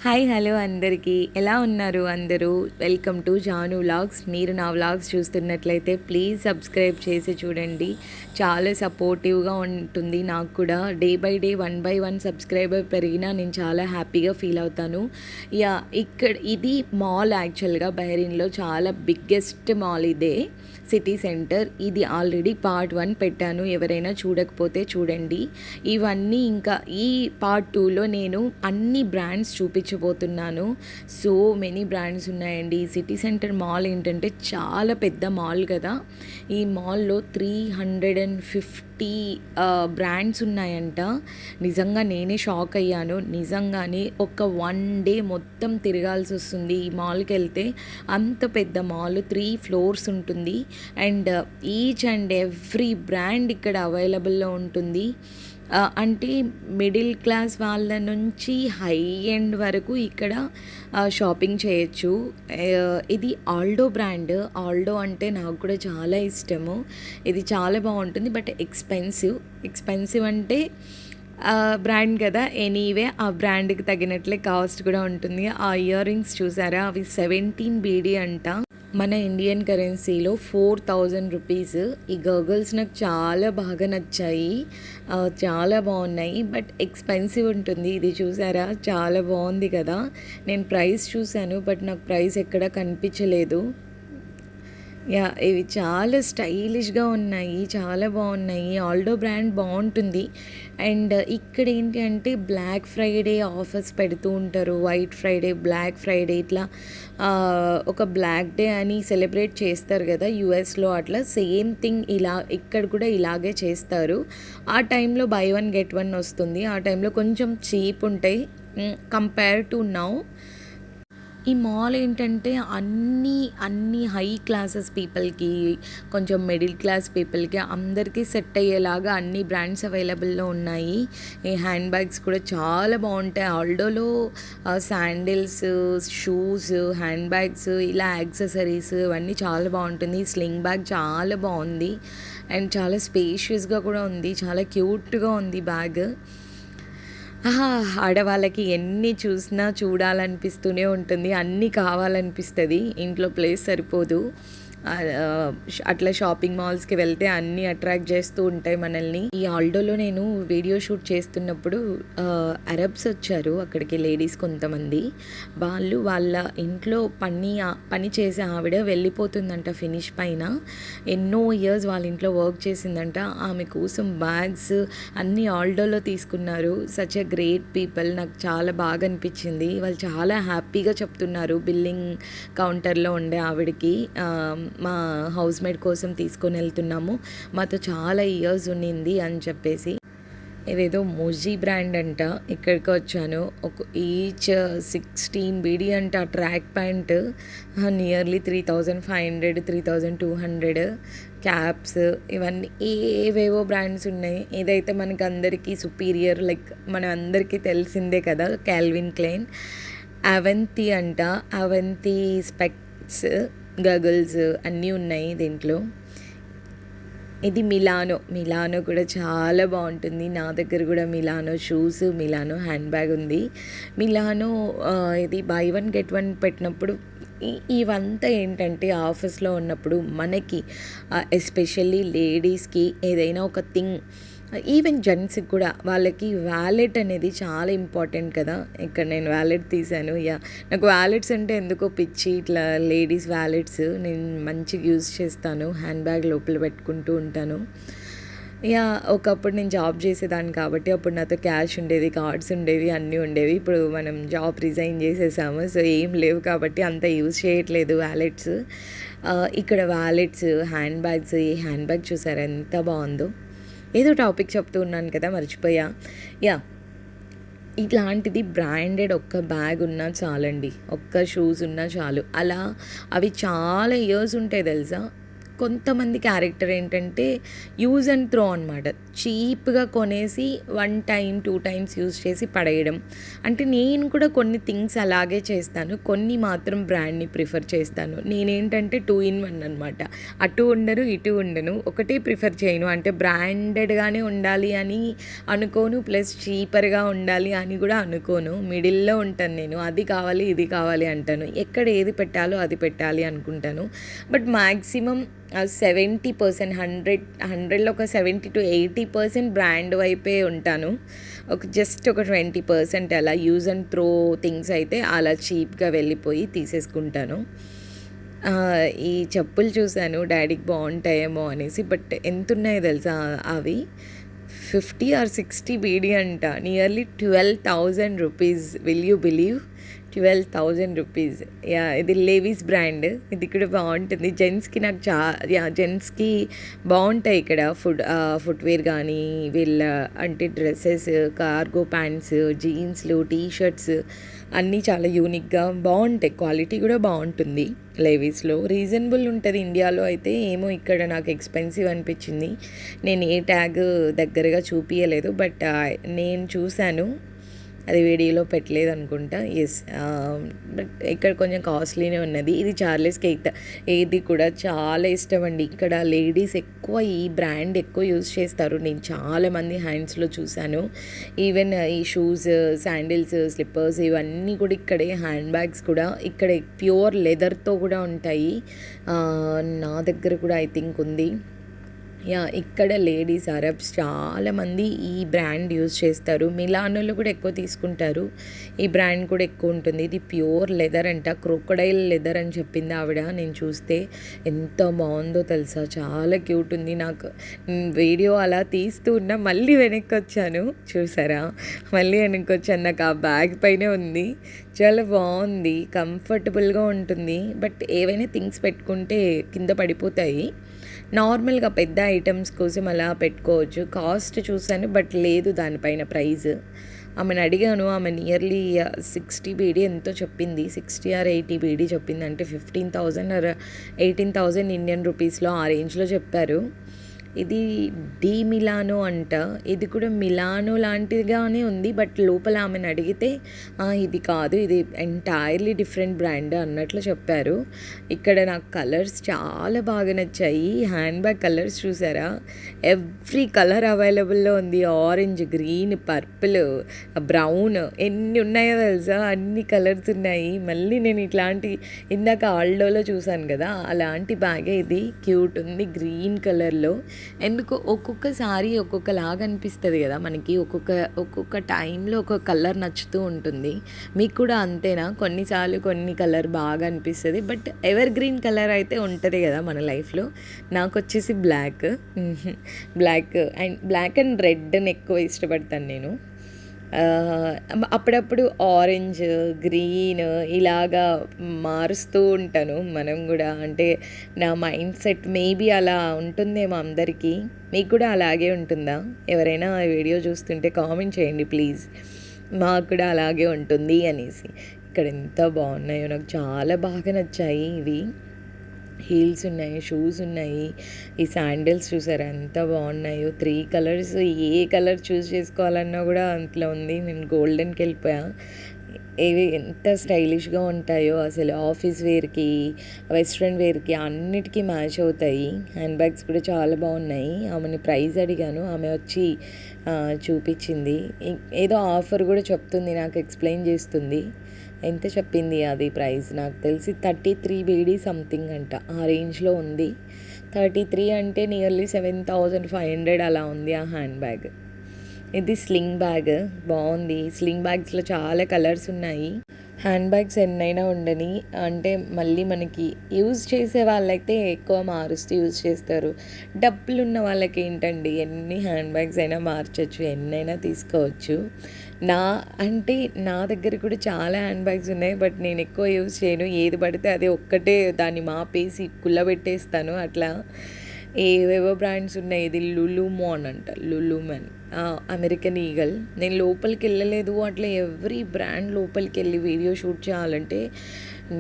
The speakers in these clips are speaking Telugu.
హాయ్ హలో అందరికీ ఎలా ఉన్నారు అందరూ? Welcome to Jaanu vlogs. మీరు నా వ్లాగ్స్ చూస్తున్నట్లయితే ప్లీజ్ సబ్స్క్రైబ్ చేసి చూడండి. చాలా సపోర్టివ్గా ఉంటుంది నాకు కూడా. Day by day 1 by 1 subscriber పెరిగినా నేను చాలా హ్యాపీగా ఫీల్ అవుతాను. ఇక్కడ ఇది మాల్, యాక్చువల్గా బహ్రెయిన్లో చాలా బిగ్గెస్ట్ మాల్ ఇదే, సిటీ సెంటర్. ఇది ఆల్రెడీ పార్ట్ 1 పెట్టాను, ఎవరైనా చూడకపోతే చూడండి. ఇవన్నీ ఇంకా ఈ పార్ట్ 2లో నేను అన్ని బ్రాండ్స్ చూపించబోతున్నాను. సో మెనీ బ్రాండ్స్ ఉన్నాయండి. సిటీ సెంటర్ మాల్ ఏంటంటే చాలా పెద్ద మాల్ కదా. ఈ మాల్లో 350 బ్రాండ్స్ ఉన్నాయంట. నిజంగా నేనే షాక్ అయ్యాను. నిజంగానే ఒక 1 డే మొత్తం తిరగాల్సి వస్తుంది ఈ మాల్కి వెళ్తే. అంత పెద్ద మాల్, 3 floors ఉంటుంది. And each and every brand ఇక్కడ అవైలబుల్లో ఉంటుంది. అంటే మిడిల్ క్లాస్ వాళ్ళ నుంచి హై ఎండ్ వరకు ఇక్కడ షాపింగ్ చేయొచ్చు. ఇది ఆల్డో బ్రాండ్. ఆల్డో అంటే నాకు కూడా చాలా ఇష్టము. ఇది చాలా బాగుంటుంది, బట్ ఎక్స్పెన్సివ్ అంటే బ్రాండ్ కదా, ఎనీవే ఆ బ్రాండ్కి తగినట్లే కాస్ట్ కూడా ఉంటుంది. ఆ ఇయర్ రింగ్స్ చూసారా, అవి 17 BD అంట. మన ఇండియన్ కరెన్సీలో 4000 రూపీస్. ఈ గర్గల్స్ నాకు చాలా బాగా నచ్చాయి, చాలా బాగున్నాయి, బట్ ఎక్స్పెన్సివ్ ఉంటుంది. ఇది చూసారా, చాలా బాగుంది కదా. నేను ప్రైస్ చూశాను, బట్ నాకు ప్రైస్ ఎక్కడ కనిపించలేదు. ఇవి చాలా స్టైలిష్గా ఉన్నాయి, చాలా బాగున్నాయి. ఆల్డో బ్రాండ్ బాగుంటుంది. అండ్ ఇక్కడ ఏంటి అంటే బ్లాక్ ఫ్రైడే ఆఫర్స్ పెడుతూ ఉంటారు. వైట్ ఫ్రైడే, బ్లాక్ ఫ్రైడే, ఇట్లా ఒక బ్లాక్ డే అని సెలబ్రేట్ చేస్తారు కదా యూఎస్లో. అట్లా సేమ్ థింగ్ ఇలా ఇక్కడ కూడా ఇలాగే చేస్తారు. ఆ టైంలో buy 1 get 1 వస్తుంది. ఆ టైంలో కొంచెం చీప్ ఉంటాయి కంపేర్ టు నౌ. ఈ మాల్ ఏంటంటే అన్ని హై క్లాసెస్ పీపుల్కి, కొంచెం మిడిల్ క్లాస్ పీపుల్కి, అందరికీ సెట్ అయ్యేలాగా అన్ని బ్రాండ్స్ అవైలబుల్లో ఉన్నాయి. ఈ హ్యాండ్ బ్యాగ్స్ కూడా చాలా బాగుంటాయి. ఆల్డోలో శాండిల్స్, షూస్, హ్యాండ్ బ్యాగ్స్, ఇలా యాక్సెసరీస్ ఇవన్నీ చాలా బాగుంటుంది. స్లింగ్ బ్యాగ్ చాలా బాగుంది అండ్ చాలా స్పేషియస్గా కూడా ఉంది, చాలా క్యూట్గా ఉంది బ్యాగ్. ఆడవాళ్ళకి ఎన్ని చూసినా చూడాలనిపిస్తూనే ఉంటుంది, అన్నీ కావాలనిపిస్తుంది. ఇంట్లో ప్లేస్ సరిపోదు. అట్లా షాపింగ్ మాల్స్కి వెళ్తే అన్నీ అట్రాక్ట్ చేస్తూ ఉంటాయి మనల్ని. ఈ ఆల్డోలో నేను వీడియో షూట్ చేస్తున్నప్పుడు అరబ్స్ వచ్చారు అక్కడికి, లేడీస్ కొంతమంది. వాళ్ళ ఇంట్లో పని చేసే ఆవిడ వెళ్ళిపోతుందంట ఫినిష్ పైన. ఎన్నో ఇయర్స్ వాళ్ళ ఇంట్లో వర్క్ చేసిందంట. ఆమె కోసం బ్యాగ్స్ అన్నీ ఆల్డోలో తీసుకున్నారు. Such a great people. నాకు చాలా బాగా అనిపించింది. వాళ్ళు చాలా హ్యాపీగా చెప్తున్నారు బిల్లింగ్ కౌంటర్లో ఉండే ఆవిడకి, మా హౌస్ మేడ్ కోసం తీసుకొని వెళ్తున్నాము, మాతో చాలా ఇయర్స్ ఉన్నింది అని చెప్పేసి. ఇదేదో మోజీ బ్రాండ్ అంట. ఇక్కడికి వచ్చాను. ఈచ్ 16 BD అంట. Track pant nearly 3500, 3200. క్యాప్స్, ఇవన్నీ ఏవేవో బ్రాండ్స్ ఉన్నాయి. ఇదైతే మనకు అందరికీ సుపీరియర్, లైక్ మన అందరికీ తెలిసిందే కదా, కాల్విన్ క్లైన్. అవెంతి అంట. అవెంతి స్పెక్స్, గగల్స్ అన్నీ ఉన్నాయి దీంట్లో. ఇది మిలానో కూడా చాలా బాగుంటుంది. నా దగ్గర కూడా Milano shoes, Milano hand bag ఉంది. మిలానో ఇది buy 1 get 1 పెట్టినప్పుడు ఇవంతా ఏంటంటే ఆఫీస్లో ఉన్నప్పుడు మనకి ఎస్పెషల్లీ లేడీస్కి ఏదైనా ఒక థింగ్, ఈవెన్ జెంట్స్కి కూడా, వాళ్ళకి వ్యాలెట్ అనేది చాలా ఇంపార్టెంట్ కదా. ఇక్కడ నేను వ్యాలెట్ తీశాను. నాకు వ్యాలెట్స్ అంటే ఎందుకో పిచ్చి. ఇట్లా లేడీస్ వ్యాలెట్స్ నేను మంచిగా యూజ్ చేస్తాను, హ్యాండ్ బ్యాగ్ లోపల పెట్టుకుంటూ ఉంటాను. ఒకప్పుడు నేను జాబ్ చేసేదాన్ని కాబట్టి అప్పుడు నాతో క్యాష్ ఉండేది, కార్డ్స్ ఉండేవి, అన్నీ ఉండేవి. ఇప్పుడు మనం జాబ్ రిజైన్ చేసేసాము, సో ఏం లేవు కాబట్టి అంత యూజ్ చేయట్లేదు వ్యాలెట్స్. ఇక్కడ వ్యాలెట్స్, హ్యాండ్ బ్యాగ్స్. ఈ హ్యాండ్ బ్యాగ్ చూసారా ఎంత బాగుందో. ఏదో టాపిక్ చెప్తూ ఉన్నాను కదా, మర్చిపోయా. ఇట్లాంటిది బ్రాండెడ్ ఒక్క బ్యాగ్ ఉన్నా చాలండి, ఒక్క షూస్ ఉన్నా చాలు. అలా అవి చాలా ఇయర్స్ ఉంటాయి తెలుసా. కొంతమంది క్యారెక్టర్ ఏంటంటే యూజ్ అండ్ త్రో అనమాట. చీప్‌గా కొనేసి 1 టైమ్, 2 టైమ్స్ యూజ్ చేసి పడేయడం. అంటే నేను కూడా కొన్ని థింగ్స్ అలాగే చేస్తాను. కొన్ని మాత్రం బ్రాండ్‌ని ప్రిఫర్ చేస్తాను. నేనేంటంటే 2 ఇన్ 1 అనమాట. అటు ఉండను, ఇటు ఉండను. ఒకటే ప్రిఫర్ చేయను. అంటే బ్రాండెడ్‌గానే ఉండాలి అని అనుకోను. ప్లస్ చీపర్‌గా ఉండాలి అని కూడా అనుకోను. మిడిల్‌లో ఉంటాను నేను. అది కావాలి, ఇది కావాలి అంటాను. ఎక్కడ ఏది పెట్టాలో అది పెట్టాలి అనుకుంటాను. బట్ మ్యాక్సిమం 70%, 100లో ఒక 70-80% బ్రాండ్ వైపే ఉంటాను. జస్ట్ ఒక 20% అలా యూజ్ అండ్ త్రో థింగ్స్ అయితే అలా చీప్‌గా వెళ్ళిపోయి తీసేసుకుంటాను. ఈ చెప్పులు చూశాను డ్యాడీకి బాగుంటాయేమో అనేసి. బట్ ఎంతున్నాయో తెలుసా అవి? 50 ఆర్ 60 బీడీ అంట. Nearly 12,000 rupees. Will you believe? 12,000 rupees. ఇది లేవీస్ బ్రాండ్. ఇది కూడా బాగుంటుంది. జెంట్స్కి నాకు జెంట్స్కి బాగుంటాయి ఇక్కడ ఫుట్వేర్ కానీ వీళ్ళ అంటే డ్రెస్సెస్, కార్గో ప్యాంట్స్, జీన్స్లు, టీ షర్ట్స్ అన్నీ చాలా యూనిక్గా బాగుంటాయి. క్వాలిటీ కూడా బాగుంటుంది లేవీస్లో. రీజనబుల్ ఉంటుంది. ఇండియాలో అయితే ఏమో ఇక్కడ నాకు ఎక్స్పెన్సివ్ అనిపించింది. నేను ఏ ట్యాగ్ దగ్గరగా చూపించలేదు. బట్ నేను చూశాను, అది వీడియోలో పెట్టలేదు అనుకుంటా. బట్ ఇక్కడ కొంచెం కాస్ట్లీనే ఉన్నది. ఇది చార్లెస్ కేట్. ఇది కూడా చాలా ఇష్టం అండి. ఇక్కడ లేడీస్ ఎక్కువ ఈ బ్రాండ్ ఎక్కువ యూజ్ చేస్తారు. నేను చాలామంది హ్యాండ్స్లో చూశాను. ఈవెన్ ఈ షూస్, శాండిల్స్, స్లిప్పర్స్ ఇవన్నీ కూడా ఇక్కడే. హ్యాండ్ బ్యాగ్స్ కూడా ఇక్కడే ప్యూర్ లెదర్తో కూడా ఉంటాయి. నా దగ్గర కూడా ఐ థింక్ ఉంది. ఇక్కడ లేడీస్ అరబ్స్ చాలామంది ఈ బ్రాండ్ యూజ్ చేస్తారు. మిలానోలో కూడా ఎక్కువ తీసుకుంటారు. ఈ బ్రాండ్ కూడా ఎక్కువ ఉంటుంది. ఇది ప్యూర్ లెదర్ అంట. క్రోకడైల్ లెదర్ అని చెప్పింది ఆవిడ. నేను చూస్తే ఎంత బాగుందో తెలుసా, చాలా క్యూట్ ఉంది. నాకు వీడియో అలా తీస్తూ ఉన్నా మళ్ళీ వెనక్కి వచ్చాను. చూసారా, మళ్ళీ వెనక్కి వచ్చాను. నాకు ఆ బ్యాగ్ పైనే ఉంది. చాలా బాగుంది, కంఫర్టబుల్గా ఉంటుంది. బట్ ఏవైనా థింగ్స్ పెట్టుకుంటే కింద పడిపోతాయి. నార్మల్గా పెద్ద ఐటమ్స్ కోసం అలా పెట్టుకోవచ్చు. కాస్ట్ చూసాను బట్ లేదు దానిపైన ప్రైజ్. ఆమెను అడిగాను. ఆమె నియర్లీ 60 బీడీ ఎంతో చెప్పింది. 60 ఆర్ 80 బీడీ చెప్పింది. అంటే 15,000 ఆర్ 18,000 ఇండియన్ రూపీస్లో ఆ రేంజ్లో చెప్పారు. ఇది డి మిలానో అంట. ఇది కూడా మిలానో లాంటిదిగానే ఉంది. బట్ లోపల ఆమెను అడిగితే ఇది కాదు, ఇది ఎంటైర్లీ డిఫరెంట్ బ్రాండ్ అన్నట్లు చెప్పారు. ఇక్కడ నాకు కలర్స్ చాలా బాగా నచ్చాయి. హ్యాండ్ బ్యాగ్ కలర్స్ చూసారా, ఎవ్రీ కలర్ అవైలబుల్లో ఉంది. ఆరెంజ్, గ్రీన్, పర్పుల్, బ్రౌన్, ఎన్ని ఉన్నాయో తెలుసా, అన్ని కలర్స్ ఉన్నాయి. మళ్ళీ నేను ఇట్లాంటి ఇందాక ఆల్డోలో చూసాను కదా, అలాంటి బ్యాగే ఇది. క్యూట్ ఉంది గ్రీన్ కలర్లో. ఎందుకు ఒక్కొక్కసారి ఒక్కొక్కలాగా అనిపిస్తుంది కదా మనకి. ఒక్కొక్క టైంలో ఒక్కొక్క కలర్ నచ్చుతూ ఉంటుంది. మీకు కూడా అంతేనా? కొన్నిసార్లు కొన్ని కలర్ బాగా అనిపిస్తుంది. బట్ ఎవర్ గ్రీన్ కలర్ అయితే ఉంటుంది కదా మన లైఫ్లో. నాకు వచ్చేసి బ్లాక్ అండ్ రెడ్ని ఎక్కువ ఇష్టపడతాను నేను. అప్పుడప్పుడు ఆరెంజ్, గ్రీన్ ఇలాగా మారుస్తూ ఉంటాను. మనం కూడా అంటే నా మైండ్ సెట్ మేబీ అలా ఉంటుందేమో అందరికీ. మీకు కూడా అలాగే ఉంటుందా? ఎవరైనా ఆ వీడియో చూస్తుంటే కామెంట్ చేయండి ప్లీజ్. మాకు కూడా అలాగే ఉంటుంది అనేసి. ఇక్కడ ఎంత బాగున్నాయో, నాకు చాలా బాగా నచ్చాయి ఇవి. హీల్స్ ఉన్నాయి, షూస్ ఉన్నాయి. ఈ శాండిల్స్ చూసారా ఎంత బాగున్నాయో. 3 కలర్స్, ఏ కలర్ చూస్ చేసుకోవాలన్నా కూడా అంతలో ఉంది. నేను గోల్డెన్కి వెళ్ళిపోయా. ఇవి ఎంత స్టైలిష్గా ఉంటాయో అసలు. ఆఫీస్ వేర్కి, వెస్ట్రన్ వేర్కి అన్నిటికీ మ్యాచ్ అవుతాయి. హ్యాండ్ బ్యాగ్స్ కూడా చాలా బాగున్నాయి. ఆమెని ప్రైస్ అడిగాను, ఆమె వచ్చి చూపించింది. ఏదో ఆఫర్ కూడా చెప్తుంది, నాకు ఎక్స్ప్లెయిన్ చేస్తుంది. ఎంత చెప్పింది అది ప్రైస్ నాకు తెలిసి 33 బీడీ సంథింగ్ అంట. ఆ రేంజ్లో ఉంది. 33 అంటే నియర్లీ 7,500 అలా ఉంది ఆ హ్యాండ్ బ్యాగ్. ఇది స్లింగ్ బ్యాగ్, బాగుంది. స్లింగ్ బ్యాగ్స్లో చాలా కలర్స్ ఉన్నాయి. హ్యాండ్ బ్యాగ్స్ ఎన్నైనా ఉండని, అంటే మళ్ళీ మనకి యూజ్ చేసే వాళ్ళైతే ఎక్కువ మారుస్తూ యూజ్ చేస్తారు. డబ్బులు ఉన్న వాళ్ళకి ఏంటండి, ఎన్ని హ్యాండ్ బ్యాగ్స్ అయినా మార్చచ్చు, ఎన్నైనా తీసుకోవచ్చు. నా దగ్గర కూడా చాలా హ్యాండ్ బ్యాగ్స్ ఉన్నాయి. బట్ నేను ఎక్కువ యూజ్ చేయను. ఏది పడితే అది ఒక్కటే దాన్ని మాపేసి కుల్లబెట్టేస్తాను. అట్లా ఏవేవో బ్రాండ్స్ ఉన్నాయి. ఇది లులుమాన్ అంట, లులుమాన్ అమెరికన్ ఈగల్. నేను లోపలికి వెళ్ళలేదు, అట్లా ఎవ్రీ బ్రాండ్ లోపలికి వెళ్ళి వీడియో షూట్ చేయాలంటే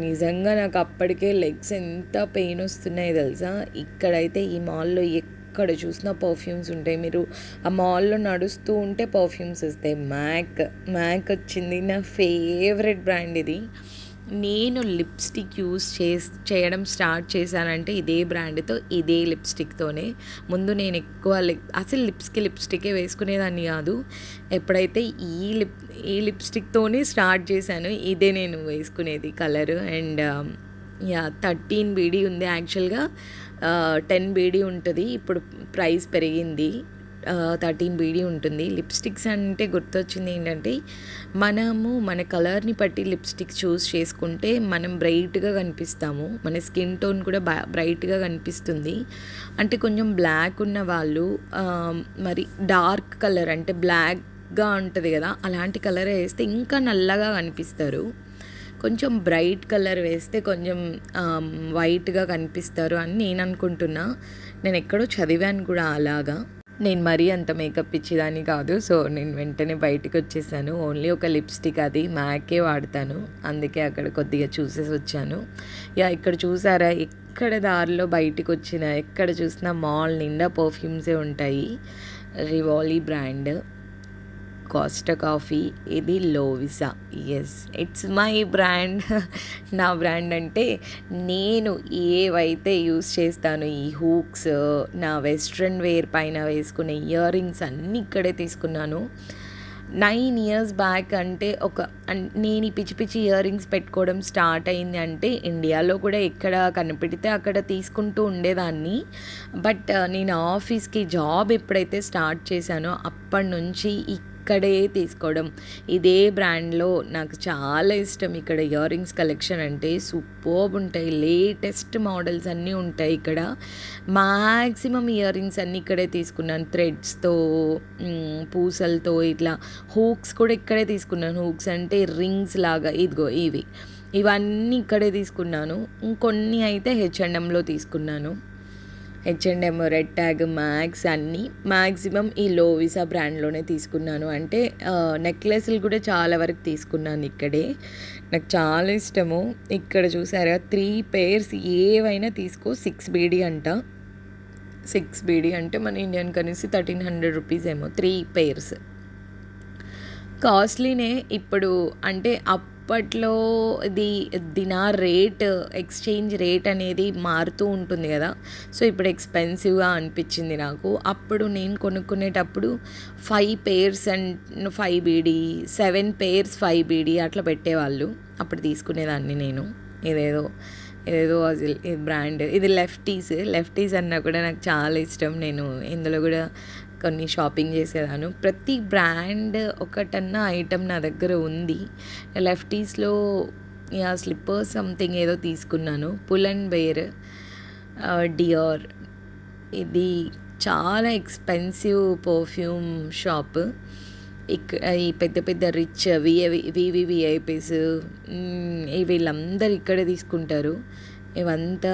నిజంగా నాకు అప్పటికే లెగ్స్ ఎంత పెయిన్ వస్తున్నాయి తెలుసా. ఇక్కడైతే ఈ మాల్లో ఎక్కడ చూసినా పర్ఫ్యూమ్స్ ఉంటాయి. మీరు ఆ మాల్లో నడుస్తూ ఉంటే పర్ఫ్యూమ్స్ వస్తాయి. మ్యాక్ వచ్చింది, నా ఫేవరెట్ బ్రాండ్ ఇది. నేను లిప్స్టిక్ చేయడం స్టార్ట్ చేశానంటే ఇదే బ్రాండ్తో, ఇదే లిప్స్టిక్తోనే. ముందు నేను ఎక్కువ అసలు లిప్స్టికే వేసుకునేదాన్ని కాదు. ఎప్పుడైతే ఈ లిప్స్టిక్తోనే స్టార్ట్ చేశాను, ఇదే నేను వేసుకునేది కలర్. అండ్ 13 BD ఉంది యాక్చువల్గా, 10 BD ఉంటుంది. ఇప్పుడు ప్రైస్ పెరిగింది, 13 BD ఉంటుంది. లిప్స్టిక్స్ అంటే గుర్తొచ్చింది ఏంటంటే, మనము మన కలర్ని బట్టి లిప్స్టిక్ చూస్ చేసుకుంటే మనం బ్రైట్గా కనిపిస్తాము, మన స్కిన్ టోన్ కూడా బ్రైట్గా కనిపిస్తుంది. అంటే కొంచెం బ్లాక్ ఉన్న వాళ్ళు మరి డార్క్ కలర్ అంటే బ్లాక్గా ఉంటుంది కదా, అలాంటి కలర్ వేస్తే ఇంకా నల్లగా కనిపిస్తారు. కొంచెం బ్రైట్ కలర్ వేస్తే కొంచెం వైట్గా కనిపిస్తారు అని నేను అనుకుంటున్నా. నేను ఎక్కడో చదివాను కూడా అలాగా. నేను మరీ అంత మేకప్ ఇచ్చేదాన్ని కాదు, సో నేను వెంటనే బయటకు వచ్చేసాను. ఓన్లీ ఒక లిప్స్టిక్, అది మ్యాకే వాడతాను, అందుకే అక్కడ కొద్దిగా చూసేసి వచ్చాను. ఇక్కడ చూసారా, ఎక్కడ దారిలో బయటకు వచ్చిన ఎక్కడ చూసినా మాల్ నిండా పర్ఫ్యూమ్సే ఉంటాయి. రివాలీ బ్రాండ్, కోస్టా కాఫీ, ఇది Lovisa. Yes, it's my brand. నా బ్రాండ్ అంటే నేను ఏవైతే యూస్ చేస్తానో, ఈ హూక్స్, నా వెస్ట్రన్ వేర్ పైన వేసుకునే ఇయర్ రింగ్స్ అన్నీ ఇక్కడే తీసుకున్నాను. 9 years బ్యాక్ అంటే నేను ఈ పిచ్చి పిచ్చి ఇయర్ రింగ్స్ పెట్టుకోవడం స్టార్ట్ అయింది అంటే ఇండియాలో కూడా ఎక్కడ కనిపెడితే అక్కడ తీసుకుంటూ ఉండేదాన్ని. బట్ నేను ఆఫీస్కి జాబ్ ఎప్పుడైతే స్టార్ట్ చేశానో అప్పటి నుంచి ఇక్కడే తీసుకోవడం, ఇదే బ్రాండ్లో నాకు చాలా ఇష్టం. ఇక్కడ ఇయర్ రింగ్స్ కలెక్షన్ అంటే సూపర్బ్ ఉంటాయి, లేటెస్ట్ మోడల్స్ అన్నీ ఉంటాయి ఇక్కడ. మ్యాక్సిమం ఇయర్ రింగ్స్ అన్నీ ఇక్కడే తీసుకున్నాను, థ్రెడ్స్తో, పూసలతో, ఇట్లా హూక్స్ కూడా ఇక్కడే తీసుకున్నాను. హూక్స్ అంటే రింగ్స్ లాగా, ఇదిగో ఇవన్నీ ఇక్కడే తీసుకున్నాను. ఇంకొన్ని అయితే H&Mలో తీసుకున్నాను. H&M, రెడ్ ట్యాగ్, మ్యాక్స్ అన్నీ మ్యాక్సిమం ఈ లోవిసా బ్రాండ్లోనే తీసుకున్నాను. అంటే నెక్లెస్లు కూడా చాలా వరకు తీసుకున్నాను ఇక్కడే, నాకు చాలా ఇష్టము. ఇక్కడ చూసారా 3 pairs ఏవైనా తీసుకో 6 BD అంట. 6 BD అంటే మన ఇండియన్ కరెన్సీ 1300 రూపీస్ ఏమో. 3 pairs కాస్ట్లీనే ఇప్పుడు. అంటే అప్పట్లో దినార్ రేట్, ఎక్స్చేంజ్ రేట్ అనేది మారుతూ ఉంటుంది కదా, సో ఇప్పుడు ఎక్స్పెన్సివ్గా అనిపించింది నాకు. అప్పుడు నేను కొనుక్కునేటప్పుడు 5 pairs and 5 BD, 7 pairs 5 BD అట్లా పెట్టేవాళ్ళు. అప్పుడు తీసుకునేదాన్ని నేను. ఇదేదో అసలు ఈ బ్రాండ్, ఇది లెఫ్టీస్ అన్నా కూడా నాకు చాలా ఇష్టం. నేను ఇందులో కూడా కొన్ని షాపింగ్ చేసేదాను. ప్రతి బ్రాండ్ ఒకటన్నా ఐటమ్ నా దగ్గర ఉంది. లెఫ్టీస్లో స్లిప్పర్స్ సంథింగ్ ఏదో తీసుకున్నాను, పుల్ అండ్ బేర్, డియోర్. ఇది చాలా ఎక్స్పెన్సివ్ పర్ఫ్యూమ్ షాప్. ఈ పెద్ద పెద్ద రిచ్ VVIPs వీళ్ళందరూ ఇక్కడే తీసుకుంటారు. ఇవంతా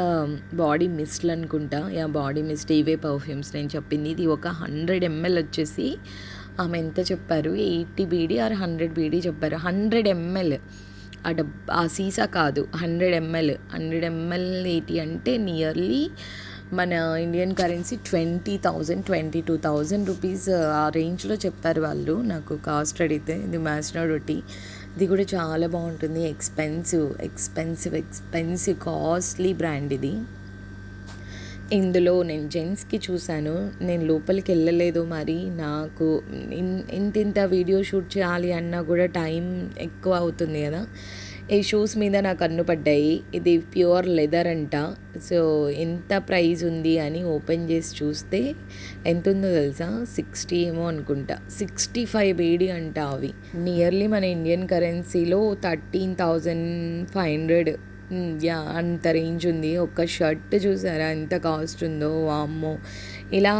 బాడీ మిస్ట్లు అనుకుంటా, బాడీ మిస్ట్, ఇవే పర్ఫ్యూమ్స్ నేను చెప్పింది. ఇది ఒక 100 ml వచ్చేసి ఆమె ఎంత చెప్పారు, 80 BD ఆర్ 100 BD చెప్పారు. 100 ml, ఆ సీసా కాదు, 100 ml. 100 ml 80 అంటే నియర్లీ మన ఇండియన్ కరెన్సీ 20,000 22,000 రూపీస్ ఆ రేంజ్లో చెప్పారు వాళ్ళు నాకు కాస్ట్ అడిగితే. ఇది మ్యాస్నోడ్ ఒకటి, ఇది కూడా చాలా బాగుంటుంది. ఎక్స్పెన్సివ్ కాస్ట్లీ బ్రాండ్ ఇది. ఇందులో నేను జెంట్స్కి చూశాను, నేను లోపలికి వెళ్ళలేదు. మరి నాకు ఇంత వీడియో షూట్ చేయాలి అన్నా కూడా టైం ఎక్కువ అవుతుంది కదా. ఈ షూస్ మీద నాకు కన్నుపడ్డాయి. ఇది ప్యూర్ లెదర్ అంట. సో ఎంత ప్రైస్ ఉంది అని ఓపెన్ చేసి చూస్తే ఎంత ఉందో తెలుసా, 60 ఏమో అనుకుంటా, 65 BD అంట. అవి నియర్లీ మన ఇండియన్ కరెన్సీలో 13,500 యాహ్! అంత రేంజ్ ఉంది. ఒక్క షర్ట్ చూసారా ఎంత కాస్ట్ ఉందో వామ్మో! ఇలా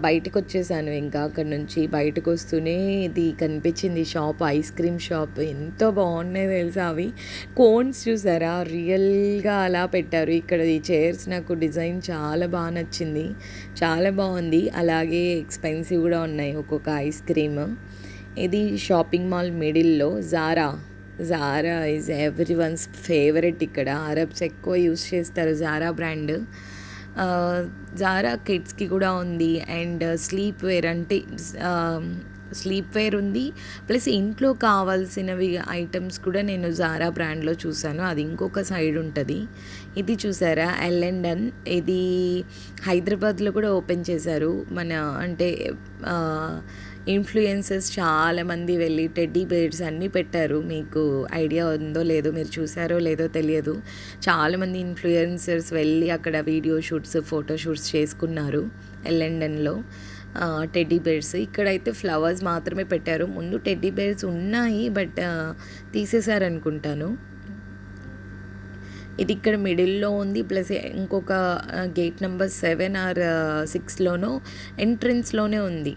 బయటకొచ్చేసాను ఇంకా అక్కడి నుంచి. బయటకొస్తూనే ఇది కనిపించింది షాప్, ఐస్ క్రీమ్ షాప్. ఎంత బాగున్నాయో తెలుసా అవి. కోన్స్ చూసారా రియల్‌గా అలా పెట్టారు. ఇక్కడ ఈ చైర్స్ నాకు డిజైన్ చాలా బాగా నచ్చింది. చాలా బాగుంది. అలాగే ఎక్స్‌పెన్సివ్ కూడా ఉన్నాయి ఒక్కొక్క ఐస్ క్రీమ్. ఇది షాపింగ్ మాల్ మిడిల్‌లో జారా ఈజ్ ఎవ్రీవన్స్ ఫేవరెట్. ఇక్కడ అరబ్స్ ఎక్కువ యూస్ చేస్తారు జారా బ్రాండ్. జారా కిడ్స్కి కూడా ఉంది. అండ్ స్లీప్ వేర్ అంటే స్లీప్ వేర్ ఉంది, ప్లస్ ఇంట్లో కావాల్సినవి ఐటమ్స్ కూడా నేను జారా బ్రాండ్లో చూసాను. అది ఇంకొక సైడ్ ఉంటుంది. ఇది చూసారా ఎల్&ఎన్, ఇది హైదరాబాద్లో కూడా ఓపెన్ చేశారు. మన అంటే ఇన్ఫ్లుయెన్సర్స్ చాలామంది వెళ్ళి టెడ్డీ బేర్స్ అన్నీ పెట్టారు. మీకు ఐడియా ఉందో లేదో, మీరు చూసారో లేదో తెలియదు. చాలామంది ఇన్ఫ్లుయెన్సర్స్ వెళ్ళి అక్కడ వీడియో షూట్స్, ఫోటో షూట్స్ చేసుకున్నారు ఎల్&ఎన్లో. టెడ్డీ బేర్స్ ఇక్కడైతే ఫ్లవర్స్ మాత్రమే పెట్టారు. ముందు టెడ్డీ బేర్స్ ఉన్నాయి, బట్ తీసేశారనుకుంటాను. ఇది ఇక్కడ మిడిల్లో ఉంది, ప్లస్ ఇంకొక గేట్ నెంబర్ 7 ఆర్ 6లోనో ఎంట్రన్స్లోనే ఉంది.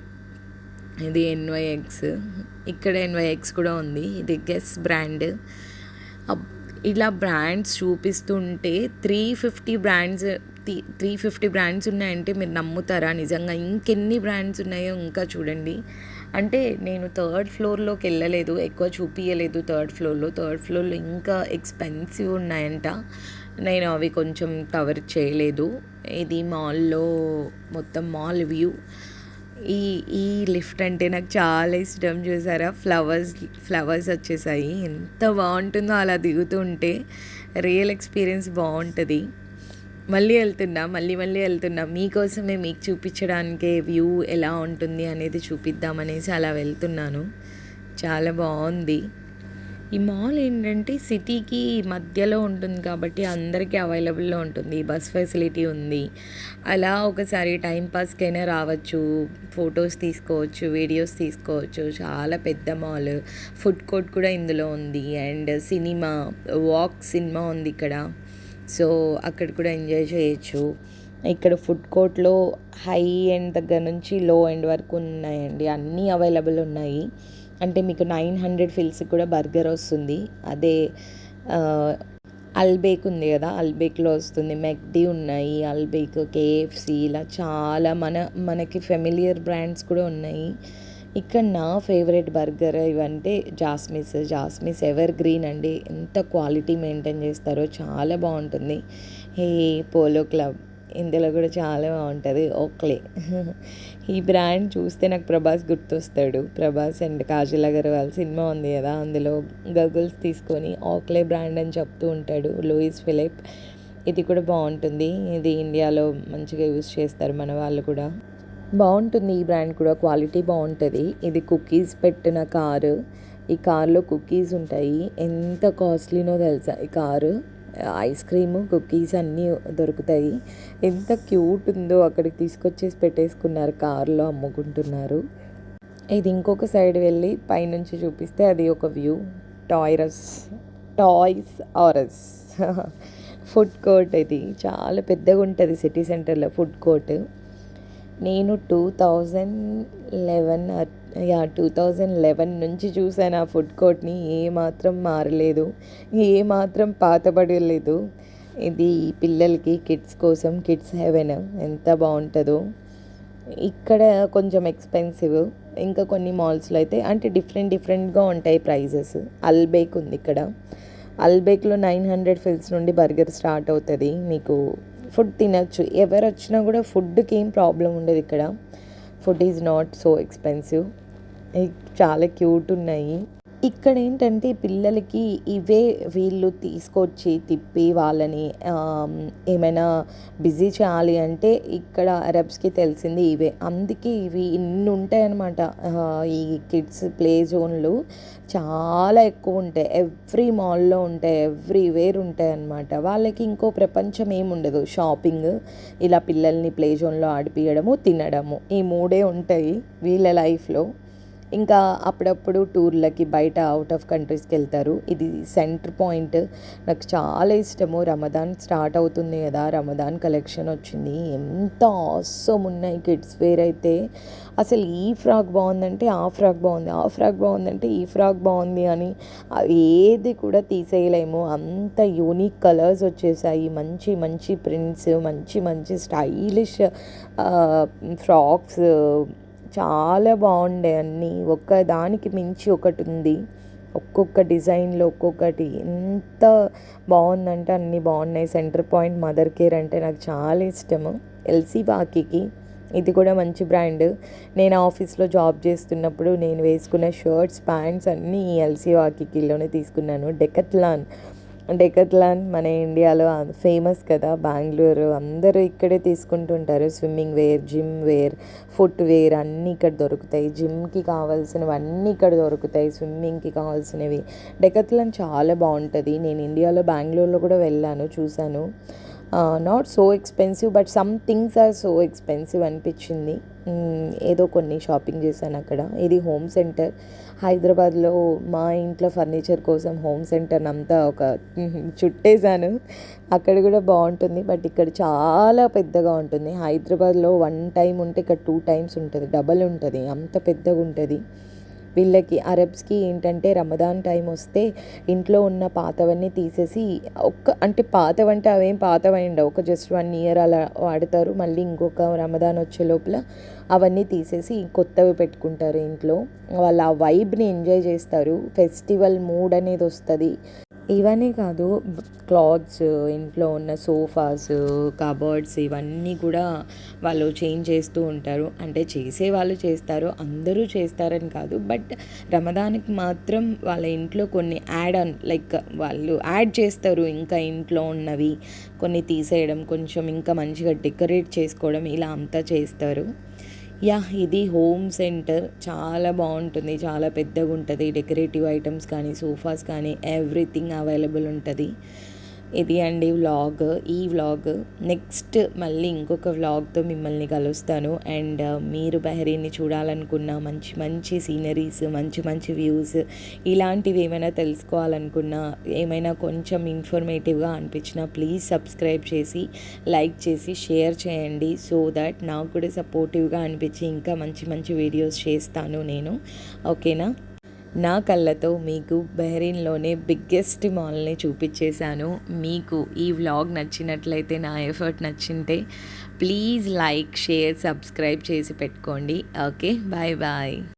ఇది ఎన్వైఎక్స్, ఇక్కడ ఎన్వైఎక్స్ కూడా ఉంది. ఇది గెస్ బ్రాండ్. ఇలా బ్రాండ్స్ చూపిస్తుంటే 350 బ్రాండ్స్ ఉన్నాయంటే మీరు నమ్ముతారా? నిజంగా ఇంకెన్ని బ్రాండ్స్ ఉన్నాయో ఇంకా చూడండి. అంటే నేను 3rd ఫ్లోర్లోకి వెళ్ళలేదు, ఎక్కువ చూపించలేదు. 3rd ఫ్లోర్లో ఇంకా ఎక్స్పెన్సివ్ ఉన్నాయంట. నేను అవి కొంచెం కవర్ చేయలేదు. ఇది మాల్లో మొత్తం మాల్ వ్యూ. ఈ లిఫ్ట్ అంటే నాకు చాలా ఇష్టం. చూసారా ఫ్లవర్స్ వచ్చేసాయి. ఎంత బాగుంటుందో అలా దిగుతుంటే. రియల్ ఎక్స్పీరియన్స్ బాగుంటుంది. మళ్ళీ వెళ్తున్నా మీకోసమే, మీకు చూపించడానికే వ్యూ ఎలా ఉంటుంది అనేది చూపిద్దామనేసి అలా వెళ్తున్నాను. చాలా బాగుంది. ఈ మాల్ ఏంటంటే సిటీకి మధ్యలో ఉంటుంది కాబట్టి అందరికీ అవైలబుల్లో ఉంటుంది. బస్ ఫెసిలిటీ ఉంది. అలా ఒకసారి టైంపాస్కైనా రావచ్చు, ఫొటోస్ తీసుకోవచ్చు, వీడియోస్ తీసుకోవచ్చు. చాలా పెద్ద మాల్. ఫుడ్ కోర్ట్ కూడా ఇందులో ఉంది. అండ్ సినిమా ఉంది ఇక్కడ. సో అక్కడ కూడా ఎంజాయ్ చేయొచ్చు. ఇక్కడ ఫుడ్ కోర్ట్లో హై ఎండ్ దగ్గర నుంచి లో ఎండ్ వరకు ఉన్నాయండి. అన్నీ అవైలబుల్ ఉన్నాయి. అంటే మీకు 900 ఫిల్స్కి కూడా బర్గర్ వస్తుంది. అదే అల్బేక్ ఉంది కదా, అల్బేక్లో వస్తుంది. మెక్డీ ఉన్నాయి, అల్బేక్, కేఎఫ్సి, ఇలా చాలా మనకి ఫెమిలియర్ బ్రాండ్స్ కూడా ఉన్నాయి. ఇక్కడ నా ఫేవరెట్ బర్గర్ ఇవంటే జాస్మిస్ ఎవర్ గ్రీన్ అండి. ఎంత క్వాలిటీ మెయింటైన్ చేస్తారో, చాలా బాగుంటుంది. పోలో క్లబ్ ఇందులో కూడా చాలా బాగుంటుంది. ఓక్లే ఈ బ్రాండ్ చూస్తే నాకు ప్రభాస్ గుర్తొస్తాడు. ప్రభాస్ అండ్ కాజల్ అగర్వాల్ సినిమా ఉంది కదా, అందులో గగుల్స్ తీసుకొని ఓక్లే బ్రాండ్ అని చెప్తూ ఉంటాడు లూయిస్ ఫిలిప్. ఇది కూడా బాగుంటుంది. ఇది ఇండియాలో మంచిగా యూజ్ చేస్తారు మన వాళ్ళు కూడా. బాగుంటుంది ఈ బ్రాండ్ కూడా, క్వాలిటీ బాగుంటుంది. ఇది కుకీస్ పెట్టిన కారు. ఈ కార్లో కుకీస్ ఉంటాయి. ఎంత కాస్ట్లీనో తెలుసా ఈ కారు. ఐస్ క్రీము, కుకీస్ అన్నీ దొరుకుతాయి. ఎంత క్యూట్ ఉందో, అక్కడికి తీసుకొచ్చేసి పెట్టేసుకున్నారు, కార్లో అమ్ముకుంటున్నారు. ఇది ఇంకొక సైడ్ వెళ్ళి పైనుంచి చూపిస్తే అది ఒక view. Toys RS food court. ఇది చాలా పెద్దగా ఉంటుంది సిటీ సెంటర్లో ఫుడ్ కోర్ట్. నేను 2011 నుంచి చూసాను ఆ ఫుడ్ కోర్ట్ని. ఏమాత్రం మారలేదు, ఏమాత్రం పాతబడలేదు. ఇది పిల్లలకి, కిడ్స్ కోసం కిడ్స్ హెవెన్. ఎంత బాగుంటుందో. ఇక్కడ కొంచెం ఎక్స్పెన్సివ్. ఇంకా కొన్ని మాల్స్లో అయితే అంటే డిఫరెంట్గా ఉంటాయి ప్రైజెస్. అల్బేక్ ఉంది ఇక్కడ. అల్బేక్లో 900 ఫిల్స్ నుండి బర్గర్ స్టార్ట్ అవుతుంది. మీకు ఫుడ్ తినచ్చు, ఎవరు వచ్చినా కూడా. ఫుడ్కి ఏం ప్రాబ్లం ఉండదు ఇక్కడ. Food is not so expensive. చాలా క్యూట్ ఉన్నాయి. ఇక్కడ ఏంటంటే పిల్లలకి ఇవే వీళ్ళు తీసుకొచ్చి తిప్పి వాళ్ళని ఏమైనా బిజీ చేయాలి అంటే ఇక్కడ అరబ్స్కి తెలిసింది ఇవే. అందుకే ఇవి ఇన్ని ఉంటాయన్నమాట. ఈ కిడ్స్ ప్లే జోన్లు చాలా ఎక్కువ ఉంటాయి. ఎవ్రీ మాల్లో ఉంటాయి, ఎవ్రీవేర్ ఉంటాయి అన్నమాట. వాళ్ళకి ఇంకో ప్రపంచం ఏముండదు. షాపింగ్, ఇలా పిల్లల్ని ప్లే జోన్లో ఆడిపియడము, తినడము, ఈ మూడే ఉంటాయి వీళ్ళ లైఫ్లో. ఇంకా అప్పుడప్పుడు టూర్లకి బయట అవుట్ ఆఫ్ కంట్రీస్కి వెళ్తారు. ఇది సెంటర్ పాయింట్, నాకు చాలా ఇష్టము. రమదాన్ స్టార్ట్ అవుతుంది కదా, రమదాన్ కలెక్షన్ వచ్చింది, ఎంత ఆసమ్ ఉన్నాయి. కిడ్స్ వేర్ అయితే అసలు ఈ ఫ్రాక్ బాగుందంటే ఆ ఫ్రాక్ బాగుంది, ఆ ఫ్రాక్ బాగుందంటే ఈ ఫ్రాక్ బాగుంది అని ఏది కూడా తీసేయలేము, అంత యూనిక్ కలర్స్ వచ్చేసాయి. మంచి మంచి ప్రింట్స్, మంచి మంచి స్టైలిష్ ఫ్రాక్స్ చాలా బాగుండే అన్నీ. దానికి మించి ఒకటి ఉంది, ఒక్కొక్క డిజైన్లో ఒక్కొక్కటి ఎంత బాగుందంటే అన్నీ బాగున్నాయి. సెంటర్ పాయింట్ మదర్ కేర్ అంటే నాకు చాలా ఇష్టము. ఎల్సీ వాకికి ఇది కూడా మంచి బ్రాండ్. నేను ఆఫీస్లో జాబ్ చేస్తున్నప్పుడు నేను వేసుకున్న షర్ట్స్, ప్యాంట్స్ అన్నీ ఎల్సీ వాకికిలోనే తీసుకున్నాను. డెకత్లాన్ మన ఇండియాలో ఫేమస్ కదా, బెంగళూరు అందరూ ఇక్కడే తీసుకుంటుంటారు. Swimming wear, gym wear, foot wear అన్నీ ఇక్కడ దొరుకుతాయి. జిమ్కి కావాల్సినవన్నీ ఇక్కడ దొరుకుతాయి, స్విమ్మింగ్కి కావాల్సినవి. డెకత్లాన్ చాలా బాగుంటుంది. నేను ఇండియాలో బెంగళూరులో కూడా వెళ్ళాను, చూశాను. Not so expensive, but some things are so expensive అనిపించింది. ఏదో కొన్ని షాపింగ్ చేశాను అక్కడ. ఇది హోమ్ సెంటర్. హైదరాబాద్లో మా ఇంట్లో ఫర్నిచర్ కోసం హోమ్ సెంటర్ అంతా ఒక చుట్టేసాను. అక్కడ కూడా బాగుంటుంది, బట్ ఇక్కడ చాలా పెద్దగా ఉంటుంది. హైదరాబాద్లో 1 టైం ఉంటే ఇక్కడ 2 టైమ్స్ ఉంటుంది, డబల్ ఉంటుంది, అంత పెద్దగా ఉంటుంది. వీళ్ళకి అరబ్స్కి ఏంటంటే రమదాన్ టైం వస్తే ఇంట్లో ఉన్న పాతవన్నీ తీసేసి అంటే పాతవంటే అవేం పాతవై ఉండవు, ఒక జస్ట్ 1 ఇయర్ అలా వాడతారు. మళ్ళీ ఇంకొక రమదాన్ వచ్చే లోపల అవన్నీ తీసేసి కొత్తవి పెట్టుకుంటారు ఇంట్లో. వాళ్ళు ఆ వైబ్ని ఎంజాయ్ చేస్తారు, ఫెస్టివల్ మూడ్ అనేది వస్తుంది. ఇవన్నీ కాదు, క్లాత్స్, ఇంట్లో ఉన్న సోఫాస్, కబోర్డ్స్ ఇవన్నీ కూడా వాళ్ళు చేంజ్ చేస్తూ ఉంటారు. అంటే చేసేవాళ్ళు చేస్తారు, అందరూ చేస్తారని కాదు, బట్ రమదాన్కి మాత్రం వాళ్ళ ఇంట్లో కొన్ని యాడ్ ఆన్, లైక్ వాళ్ళు యాడ్ చేస్తారు. ఇంకా ఇంట్లో ఉన్నవి కొన్ని తీసేయడం, కొంచెం ఇంకా మంచిగా డెకరేట్ చేసుకోవడం, ఇలా అంతా చేస్తారు. ఇది హోమ్ సెంటర్ చాలా బాగుంటుంది, చాలా పెద్దగా ఉంటుంది. డెకరేటివ్ ఐటమ్స్ కానీ, సోఫాస్ కానీ ఎవ్రీథింగ్ అవైలబుల్ ఉంటుంది. ఇది అండి వ్లాగ్. ఈ వ్లాగ్ నెక్స్ట్ మళ్ళీ ఇంకొక వ్లాగ్తో మిమ్మల్ని కలుస్తాను. అండ్ మీరు బహరీన్ని చూడాలనుకున్న మంచి మంచి సీనరీస్, మంచి మంచి వ్యూస్, ఇలాంటివి ఏమైనా తెలుసుకోవాలనుకున్నా, ఏమైనా కొంచెం ఇన్ఫర్మేటివ్గా అనిపించినా ప్లీజ్ సబ్స్క్రైబ్ చేసి, లైక్ చేసి, షేర్ చేయండి. సో దట్ నాకు కూడా సపోర్టివ్గా అనిపించి ఇంకా మంచి మంచి వీడియోస్ చేస్తాను నేను. ఓకేనా? నా కళ్ళతో మీకు బహ్రెయిన్లోనే బిగ్గెస్ట్ మాల్ని చూపించేశాను. మీకు ఈ వ్లాగ్ నచ్చినట్లయితే, నా ఎఫర్ట్ నచ్చింటే ప్లీజ్ లైక్, షేర్, సబ్స్క్రైబ్ చేసి పెట్టుకోండి. Okay, bye bye.